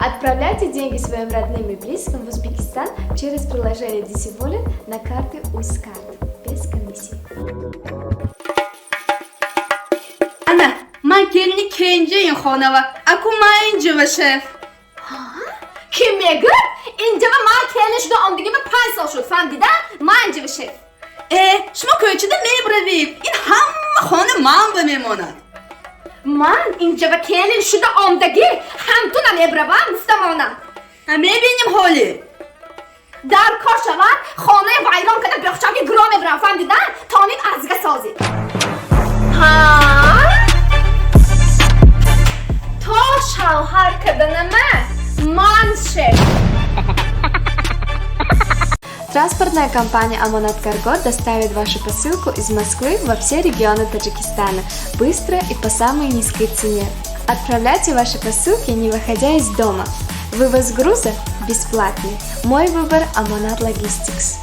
Отправляйте деньги своим родным и близким в Узбекистан через приложение DC Wallet на карты Узкарт без комиссии. Ana, man kelini kenjayin xonava, aku mayinjiva shef. Kimga? Injiva man kelishda ondigimi paysa shu fandida mayinjiva shef. Shuma ko'chada mebravib. In hamma xona man va memonat. Man injiva kelishda ondagi hamtuna mebrava mustamona. Mebenim holi. Dar koshavar xona vayron kada bexchagi gro mebra fandida tamid azga sozi. То шавҳар каданама ман шеф. Транспортная компания Амонат Карго доставит вашу посылку из Москвы во все регионы Таджикистана быстро и по самой низкой цене. Отправляйте ваши посылки, не выходя из дома. Вывоз груза бесплатный. Мой выбор Амонат Логистикс.